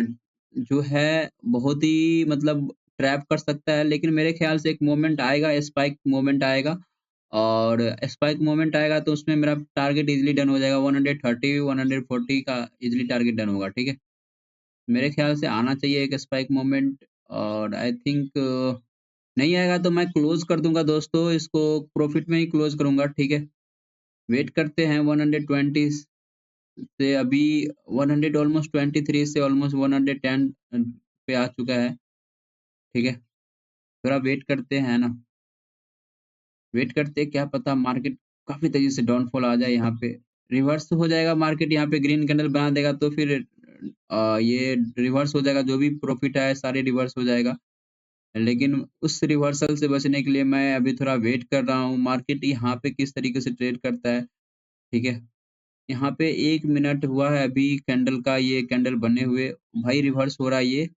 जो है बहुत ही मतलब ट्रैप कर सकता है, लेकिन मेरे ख्याल से एक मोमेंट आएगा, स्पाइक मोमेंट आएगा। और स्पाइक मोमेंट आएगा तो उसमें मेरा टारगेट इजीली डन हो जाएगा, 130 140 का इजीली टारगेट डन होगा। ठीक है, मेरे ख्याल से आना चाहिए एक स्पाइक मोमेंट। और आई थिंक नहीं आएगा तो मैं क्लोज कर दूंगा दोस्तों, इसको प्रॉफिट में ही क्लोज करूंगा। ठीक है, वेट करते हैं 120 से। अभी 100 ऑलमोस्ट 23 से ऑलमोस्ट 110 पे आ चुका है। ठीक है, थोड़ा वेट करते हैं ना, वेट करते हैं, क्या पता मार्केट काफी तेजी से डाउनफॉल आ जाए। यहाँ पे रिवर्स हो जाएगा मार्केट, यहाँ पे ग्रीन कैंडल बना देगा तो फिर ये रिवर्स हो जाएगा, जो भी प्रॉफिट आया सारे रिवर्स हो जाएगा। लेकिन उस रिवर्सल से बचने के लिए मैं अभी थोड़ा वेट कर रहा हूँ, मार्केट यहाँ पे किस तरीके से ट्रेड करता है। ठीक है, यहाँ पे 1 मिनट हुआ है अभी कैंडल का, ये कैंडल बने हुए भाई रिवर्स हो रहा है ये।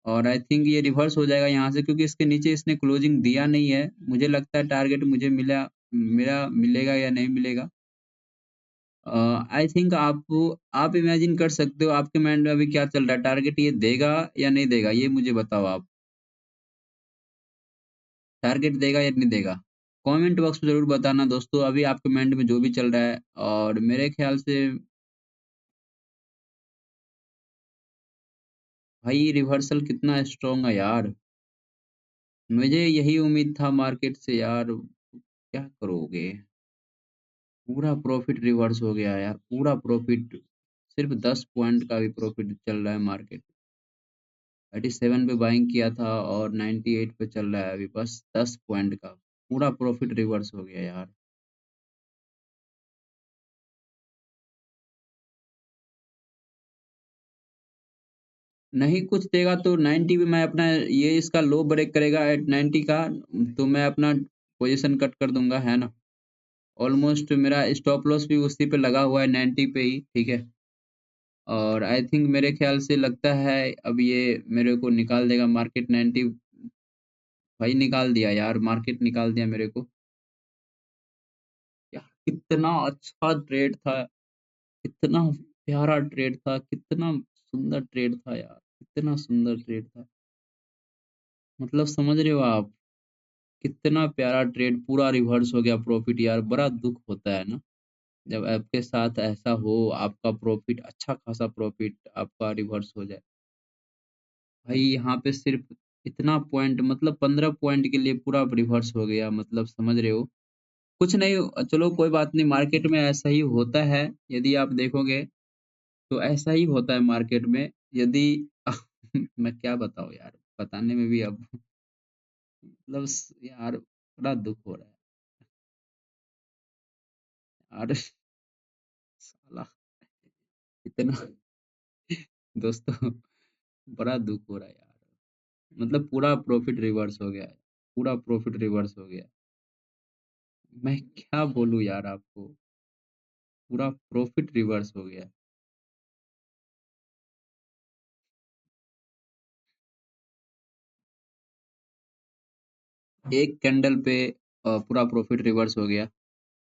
और आई थिंक ये रिवर्स हो जाएगा यहाँ से, क्योंकि इसके नीचे इसने क्लोजिंग दिया नहीं है। मुझे लगता है टारगेट मुझे मिला, मेरा मिलेगा या नहीं मिलेगा। आई थिंक आप इमेजिन कर सकते हो आपके माइंड में अभी क्या चल रहा है, टारगेट ये देगा या नहीं देगा, ये मुझे बताओ आप। टारगेट देगा या नहीं देगा, कमेंट बॉक्स में जरूर बताना दोस्तों, अभी आपके माइंड में जो भी चल रहा है। और मेरे ख्याल से भाई रिवर्सल कितना स्ट्रॉन्ग है यार, मुझे यही उम्मीद था मार्केट से यार। क्या करोगे, पूरा प्रॉफिट रिवर्स हो गया यार, पूरा प्रॉफिट। सिर्फ 10 पॉइंट का भी प्रॉफिट चल रहा है मार्केट। 87 पे बाइंग किया था और 98 पे चल रहा है अभी, बस 10 पॉइंट का पूरा प्रॉफिट रिवर्स हो गया यार। नहीं कुछ देगा तो 90 भी मैं अपना, ये इसका लो ब्रेक करेगा एट 90 का, तो मैं अपना पोजीशन कट कर दूंगा, है ना। ऑलमोस्ट मेरा स्टॉप लॉस भी उसी पे लगा हुआ है 90 पे ही। ठीक है, और आई थिंक मेरे ख्याल से लगता है अब ये मेरे को निकाल देगा मार्केट 90। भाई निकाल दिया यार, मार्केट निकाल दिया मेरे को। यार कितना अच्छा ट्रेड था, कितना प्यारा ट्रेड था, कितना सुंदर ट्रेड था यार, कितना सुंदर ट्रेड था। मतलब समझ रहे हो आप, कितना प्यारा ट्रेड, पूरा रिवर्स हो गया प्रॉफिट यार, बड़ा दुख होता है ना जब आपके साथ ऐसा हो, आपका प्रॉफिट अच्छा खासा प्रॉफिट आपका रिवर्स हो जाए। भाई यहाँ पे सिर्फ इतना पॉइंट, मतलब 15 पॉइंट के लिए पूरा रिवर्स हो गया, मतलब समझ रहे हो। कुछ नहीं, चलो कोई बात नहीं, मार्केट में ऐसा ही होता है। यदि आप देखोगे तो ऐसा ही होता है मार्केट में। यदि मैं क्या बताऊँ यार, बताने में भी अब मतलब यार बड़ा दुख हो रहा है। अरे साला इतना दोस्तों बड़ा दुख हो रहा है यार। मतलब पूरा प्रॉफिट रिवर्स हो गया है। पूरा प्रॉफिट रिवर्स हो गया। मैं क्या बोलूँ यार आपको, पूरा प्रॉफिट रिवर्स हो गया। एक कैंडल पे पूरा प्रॉफिट रिवर्स हो गया।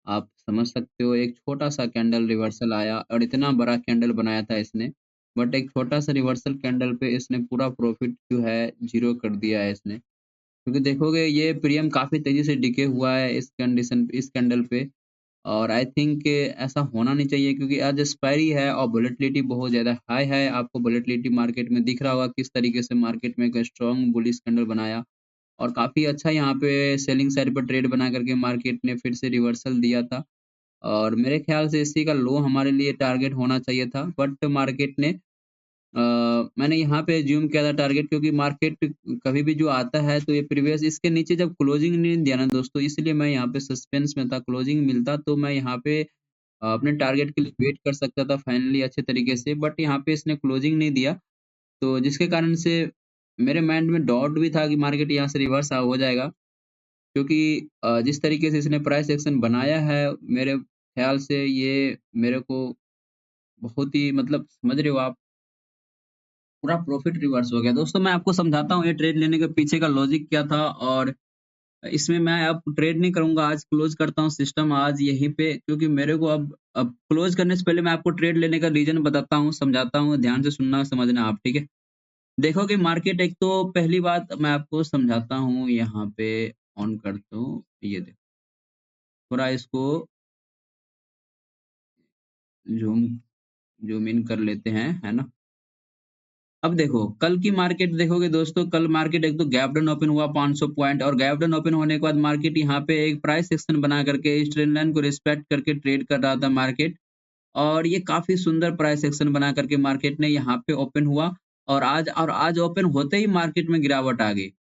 आप समझ सकते हो, एक छोटा-सा कैंडल रिवर्सल आया और इतना बड़ा कैंडल बनाया था इसने। बट एक छोटा-सा रिवर्सल कैंडल पे इसने पूरा प्रॉफिट जो है ज़ीरो कर दिया है इसने। क्योंकि देखोगे ये प्रीमियम काफ़ी तेज़ी से डिके हुआ है इस कैंडल पे। और आई थिंक ऐसा होना नहीं चाहिए क्योंकि आज एक्सपायरी है और वोलेटिलिटी बहुत ज़्यादा हाई है। आपको वोलेटिलिटी मार्केट में दिख रहा होगा किस तरीके से मार्केट में एक स्ट्रॉन्ग बुलिश कैंडल बनाया और काफ़ी अच्छा यहाँ पे सेलिंग साइड पर ट्रेड बना करके मार्केट ने फिर से रिवर्सल दिया था। और मेरे ख़्याल से इसी का लो हमारे लिए टारगेट होना चाहिए था, बट मार्केट ने मैंने यहाँ पे ज़्यूम किया था टारगेट, क्योंकि मार्केट कभी भी जो आता है तो ये प्रीवियस इसके नीचे जब क्लोजिंग नहीं दिया ना दोस्तों, इसलिए मैं यहाँ पे सस्पेंस में था। क्लोजिंग मिलता तो मैं यहाँ पे अपने टारगेट के लिए वेट कर सकता था फाइनली अच्छे तरीके से, बट यहाँ पे इसने क्लोजिंग नहीं दिया। तो जिसके कारण से मेरे माइंड में डाउट भी था कि मार्केट यहाँ से रिवर्स हो जाएगा, क्योंकि जिस तरीके से इसने प्राइस एक्शन बनाया है, मेरे ख़्याल से ये मेरे को बहुत ही, मतलब समझ रहे हो आप, पूरा प्रॉफ़िट रिवर्स हो गया। दोस्तों मैं आपको समझाता हूँ ये ट्रेड लेने के पीछे का लॉजिक क्या था, और इसमें मैं अब ट्रेड नहीं करूँगा, आज क्लोज़ करता हूँ सिस्टम आज यहीं पे, क्योंकि मेरे को अब क्लोज़ करने से पहले मैं आपको ट्रेड लेने का रीज़न बताता हूँ, समझाता हूँ, ध्यान से सुनना समझना आप, ठीक है? देखोगे मार्केट, एक तो पहली बात मैं आपको समझाता हूँ, यहाँ पे ऑन करता हूँ, ये देखो, थोड़ा इसको ज़ूम ज़ूम इन कर लेते हैं, है ना? अब देखो, कल की मार्केट देखोगे दोस्तों, कल मार्केट एक तो गैप डाउन ओपन हुआ 500 पॉइंट, और गैप डाउन ओपन होने के बाद मार्केट यहाँ पे एक प्राइस एक्शन बना करके इस ट्रेंड लाइन को रिस्पेक्ट करके ट्रेड कर रहा था मार्केट। और ये काफ़ी सुंदर प्राइस एक्शन बना करके मार्केट ने यहाँ पे ओपन हुआ, और आज ओपन होते ही मार्केट में गिरावट आ गई।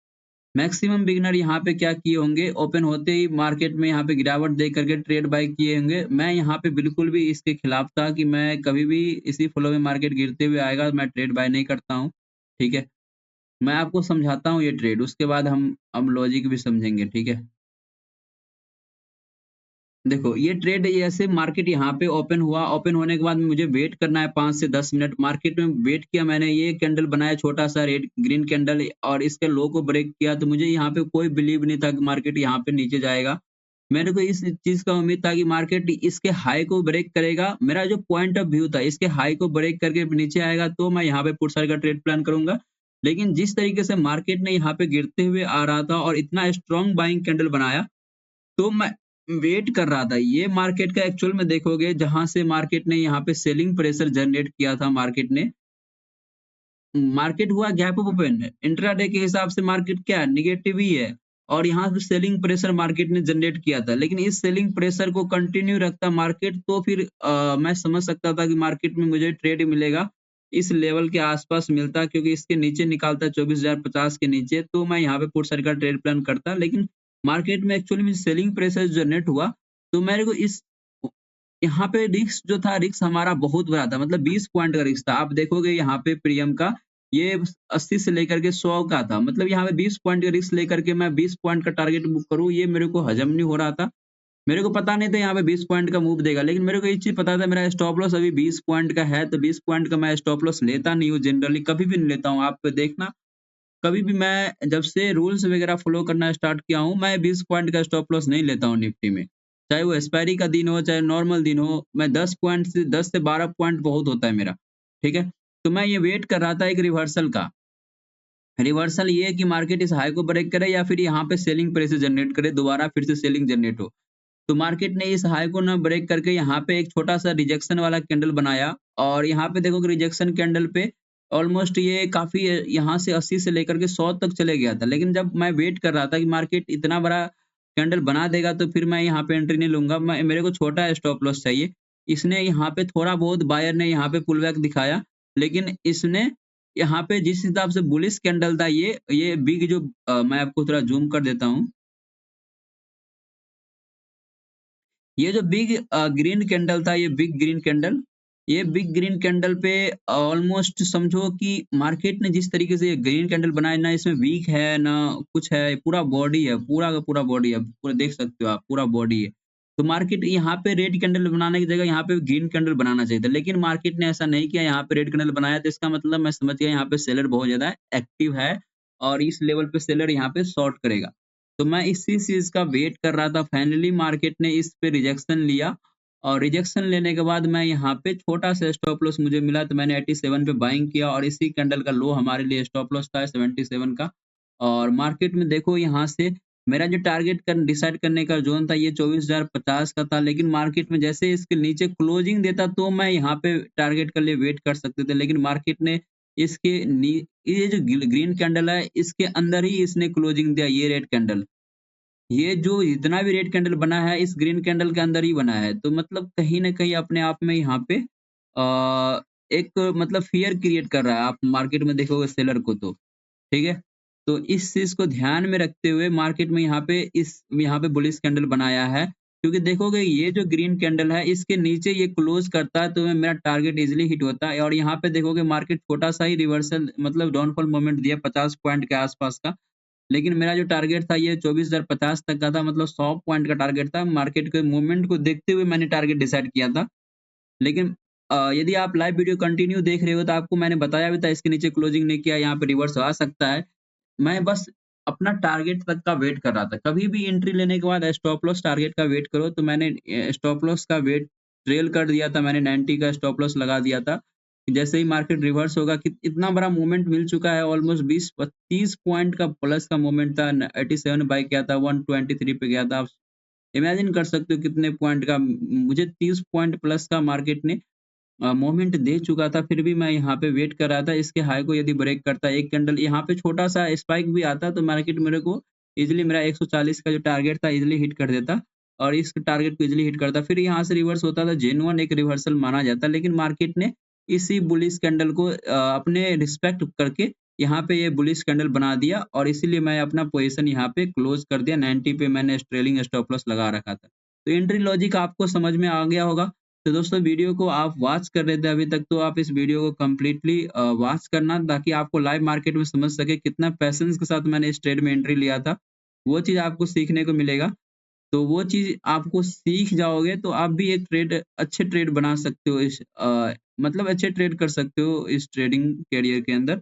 मैक्सिमम बिगिनर यहाँ पे क्या किए होंगे, ओपन होते ही मार्केट में यहाँ पे गिरावट देख करके ट्रेड बाय किए होंगे। मैं यहाँ पे बिल्कुल भी इसके खिलाफ था कि मैं कभी भी इसी फ्लो में मार्केट गिरते हुए आएगा, मैं ट्रेड बाय नहीं करता हूँ, ठीक है? मैं आपको समझाता हूँ ये ट्रेड, उसके बाद हम अब लॉजिक भी समझेंगे, ठीक है? देखो, ये ट्रेड ऐसे मार्केट यहाँ पे ओपन हुआ, ओपन होने के बाद मुझे वेट करना है 5 से 10 मिनट। मार्केट में वेट किया मैंने, ये कैंडल बनाया छोटा-सा रेड ग्रीन कैंडल, और इसके लो को ब्रेक किया, तो मुझे यहाँ पे कोई बिलीव नहीं था कि मार्केट यहाँ पे नीचे जाएगा। मेरे को इस चीज़ का उम्मीद था कि मार्केट इसके हाई को ब्रेक करेगा। मेरा जो पॉइंट ऑफ व्यू था, इसके हाई को ब्रेक करके नीचे आएगा तो मैं यहाँ पे पुट साइड का ट्रेड प्लान करूँगा। लेकिन जिस तरीके से मार्केट ने यहाँ पे गिरते हुए आ रहा था और इतना स्ट्रॉन्ग बाइंग कैंडल बनाया, तो मैं वेट कर रहा था। ये मार्केट का एक्चुअल में देखोगे, जहाँ से मार्केट ने यहाँ पे सेलिंग प्रेशर जनरेट किया था मार्केट ने, मार्केट हुआ गैप अप ओपन, इंट्राडे के हिसाब से मार्केट क्या है, नेगेटिव ही है, और यहाँ पे सेलिंग प्रेशर मार्केट ने जनरेट किया था। लेकिन इस सेलिंग प्रेशर को कंटिन्यू रखता मार्केट, तो फिर मैं समझ सकता था कि मार्केट में मुझे ट्रेड मिलेगा, इस लेवल के आसपास मिलता, क्योंकि इसके नीचे निकालता 24,050 के नीचे, तो मैं यहाँ पे पुट साइड का ट्रेड प्लान करता। लेकिन मार्केट में एक्चुअली में सेलिंग प्रेशर जनरेट हुआ, तो मेरे को इस यहाँ पे रिस्क जो था, रिस्क हमारा बहुत बड़ा था, मतलब 20 पॉइंट का रिस्क था। आप देखोगे यहाँ पे प्रीमियम का, ये 80 से लेकर के 100 का था। मतलब यहाँ पे 20 पॉइंट का रिस्क लेकर के मैं 20 पॉइंट का टारगेट बुक करूँ, ये मेरे को हज़म नहीं हो रहा था। मेरे को पता नहीं था यहाँ पे 20 पॉइंट का मूव देगा, लेकिन मेरे को एक चीज़ पता था, मेरा स्टॉप लॉस अभी 20 पॉइंट का है, तो 20 पॉइंट का मैं स्टॉप लॉस लेता नहीं हूँ जनरली, कभी भी नहीं लेता हूँ। आप देखना, कभी भी मैं जब से रूल्स वगैरह फ़ॉलो करना स्टार्ट किया हूँ, मैं 20 पॉइंट का स्टॉप लॉस नहीं लेता हूँ निफ्टी में। चाहे वो एक्सपायरी का दिन हो, चाहे नॉर्मल दिन हो, मैं 10 से 12 पॉइंट बहुत होता है मेरा, ठीक है? तो मैं ये वेट कर रहा था एक रिवर्सल का। रिवर्सल ये है कि मार्केट इस हाई को ब्रेक करे या फिर यहाँ पे सेलिंग प्रेशर जनरेट करे, दोबारा फिर से सेलिंग जनरेट हो। तो मार्केट ने इस हाई को ना ब्रेक करके यहाँ पे एक छोटा-सा रिजेक्शन वाला कैंडल बनाया, और यहाँ पे देखोगे रिजेक्शन कैंडल पे ऑलमोस्ट ये काफ़ी यहाँ से 80 से लेकर के 100 तक चले गया था। लेकिन जब मैं वेट कर रहा था कि मार्केट इतना बड़ा कैंडल बना देगा तो फिर मैं यहाँ पे एंट्री नहीं लूँगा। मैं मेरे को छोटा स्टॉप लॉस चाहिए। इसने यहाँ पे थोड़ा बहुत बायर ने यहाँ पे पुल बैक दिखाया, लेकिन इसने यहाँ पे जिस हिसाब से बुलिश कैंडल था, ये बिग जो मैं आपको थोड़ा ज़ूम कर देता हूँ। ये जो बिग ग्रीन कैंडल था, ये बिग ग्रीन कैंडल पे ऑलमोस्ट समझो कि मार्केट ने जिस तरीके से ये ग्रीन कैंडल बनाया ना, इसमें वीक है ना कुछ है, पूरा बॉडी है, पूरा का पूरा बॉडी है, पूरा देख सकते हो आप, पूरा बॉडी है। तो मार्केट यहाँ पे रेड कैंडल बनाने की जगह यहाँ पे ग्रीन कैंडल बनाना चाहिए था, लेकिन मार्केट ने ऐसा नहीं किया, यहाँ पे रेड कैंडल बनाया, तो इसका मतलब मैं समझ गया यहाँ पे सेलर बहुत ज़्यादा एक्टिव है और इस लेवल पे सेलर यहाँ पे शॉर्ट करेगा। तो मैं इसी चीज़ का वेट कर रहा था, फाइनली मार्केट ने इस पे रिजेक्शन लिया और रिजेक्शन लेने के बाद मैं यहाँ पे छोटा-सा स्टॉप लॉस मुझे मिला, तो मैंने 87 पे बाइंग किया और इसी कैंडल का लो हमारे लिए स्टॉप लॉस था 77 का। और मार्केट में देखो यहाँ से मेरा जो टारगेट डिसाइड करने का ज़ोन था ये 24,050 का था, लेकिन मार्केट में जैसे इसके नीचे क्लोजिंग देता तो मैं यहाँ पे टारगेट के लिए वेट कर सकते थे, लेकिन मार्केट ने इसके नी ये जो ग्रीन कैंडल है इसके अंदर ही इसने क्लोजिंग दिया, ये रेड कैंडल। ये जो जितना भी रेड कैंडल बना है इस ग्रीन कैंडल के अंदर ही बना है। तो मतलब कहीं न कहीं अपने आप में यहाँ पे एक मतलब फ़ियर क्रिएट कर रहा है। आप मार्केट में देखोगे सेलर को तो, ठीक है? तो इस चीज़ को ध्यान में रखते हुए मार्केट में यहाँ पे बुलिश कैंडल बनाया है। क्योंकि देखोगे ये जो ग्रीन कैंडल है इसके नीचे ये क्लोज़ करता है तो मेरा टारगेट ईज़िली हिट होता है और यहाँ पे देखोगे मार्केट छोटा-सा ही रिवर्सल मतलब डाउनफॉल मोमेंट दिया 50 पॉइंट के आस-पास का। लेकिन मेरा जो टारगेट था ये 24,050 तक का था, मतलब 100 पॉइंट का टारगेट था। मार्केट के मूवमेंट को देखते हुए मैंने टारगेट डिसाइड किया था। लेकिन यदि आप लाइव वीडियो कंटिन्यू देख रहे हो तो आपको मैंने बताया भी था इसके नीचे क्लोजिंग नहीं किया, यहाँ पे रिवर्स आ सकता है। मैं बस अपना टारगेट तक का वेट कर रहा था। कभी भी एंट्री लेने के बाद स्टॉप लॉस टारगेट का वेट करो, तो मैंने स्टॉप लॉस का वेट ट्रेल कर दिया था, मैंने 90 का स्टॉप लॉस लगा दिया था। कि जैसे ही मार्केट रिवर्स होगा कि इतना बड़ा मूवमेंट मिल चुका है, ऑलमोस्ट 20-30 पॉइंट का प्लस का मूवमेंट था, 87 बाय किया था, 123 पे गया था। आप इमेजिन कर सकते हो कितने पॉइंट का मुझे 30 पॉइंट प्लस का मार्केट ने मोमेंट दे चुका था, फिर भी मैं यहाँ पे वेट कर रहा था इसके हाई को यदि ब्रेक करता, एक कैंडल यहाँ पे छोटा-सा स्पाइक भी आता तो मार्केट मेरे को ईज़िली मेरा 140 का जो टारगेट था ईज़िली हिट कर देता और इस टारगेट को ईज़िली हिट करता। फिर यहाँ से रिवर्स होता था, जेन्युइन एक रिवर्सल माना जाता, लेकिन मार्केट ने इसी बुलिश कैंडल को अपने रिस्पेक्ट करके यहाँ पे ये बुलिश कैंडल बना दिया और इसीलिए मैं अपना पोज़ीशन यहाँ पे क्लोज़ कर दिया, 90 पे मैंने ट्रेलिंग स्टॉप लॉस लगा रखा था। तो एंट्री लॉजिक आपको समझ में आ गया होगा। तो दोस्तों वीडियो को आप वॉच कर रहे थे अभी तक, तो आप इस वीडियो को कंप्लीटली वॉच करना ताकि आपको लाइव मार्केट में समझ सके कितना पैशंस के साथ मैंने इस ट्रेड में एंट्री लिया था। वो चीज़ आपको सीखने को मिलेगा। तो वो चीज़ आपको सीख जाओगे तो आप भी एक अच्छे ट्रेड बना सकते हो मतलब अच्छे ट्रेड कर सकते हो इस ट्रेडिंग करियर के अंदर।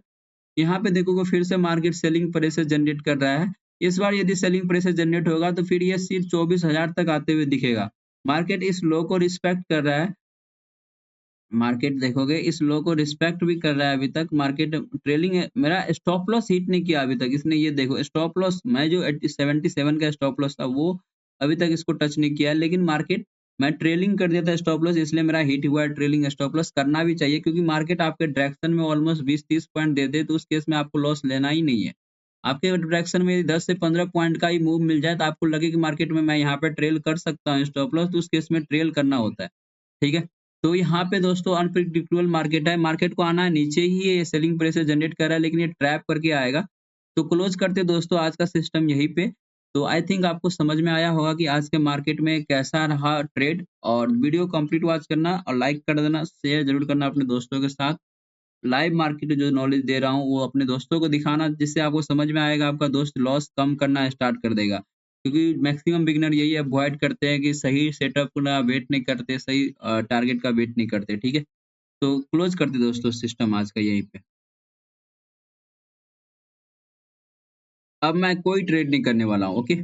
यहाँ पे देखोगे फिर से मार्केट सेलिंग प्रेशर जनरेट कर रहा है। इस बार यदि सेलिंग प्रेशर जनरेट होगा तो फिर ये सिर्फ 24,000 तक आते हुए दिखेगा। मार्केट इस लो को रिस्पेक्ट कर रहा है। मार्केट देखोगे इस लो को रिस्पेक्ट भी कर रहा है अभी तक। मार्केट ट्रेलिंग है, मेरा स्टॉप लॉस हिट नहीं किया अभी तक इसने। ये देखो स्टॉप लॉस मैं जो 77 का स्टॉप लॉस था वो अभी तक इसको टच नहीं किया है, लेकिन मार्केट मैं ट्रेलिंग कर दिया था स्टॉप लॉस, इसलिए मेरा हिट हुआ है। ट्रेलिंग स्टॉप लॉस करना भी चाहिए क्योंकि मार्केट आपके डायरेक्शन में ऑलमोस्ट 20-30 पॉइंट दे दे तो उस केस में आपको लॉस लेना ही नहीं है। आपके डायरेक्शन में 10 से 15 पॉइंट का ही मूव मिल जाए तो आपको लगे कि मार्केट में मैं यहाँ पे ट्रेल कर सकता हूँ स्टॉप लॉस, तो उस केस में ट्रेल करना होता है। ठीक है? तो यहाँ पे दोस्तों अनप्रेडिक्टेबल मार्केट है, मार्केट को आना है नीचे ही, ये सेलिंग प्रेशर जनरेट कर रहा है लेकिन ये ट्रैप करके आएगा। तो क्लोज़ करते दोस्तों आज का सिस्टम यहीं पे। तो आई थिंक आपको समझ में आया होगा कि आज के मार्केट में कैसा रहा ट्रेड, और वीडियो कंप्लीट वॉच करना और लाइक कर देना, शेयर ज़रूर करना अपने दोस्तों के साथ। लाइव मार्केट जो नॉलेज दे रहा हूँ वो अपने दोस्तों को दिखाना, जिससे आपको समझ में आएगा, आपका दोस्त लॉस कम करना स्टार्ट कर देगा। क्योंकि मैक्सिमम बिगिनर यही अवॉइड करते हैं कि सही सेटअप का वेट नहीं करते, सही टारगेट का वेट नहीं करते, ठीक है? तो क्लोज़ करते दोस्तों सिस्टम आज का यहीं पे। अब मैं कोई ट्रेड नहीं करने वाला हूँ, ओके?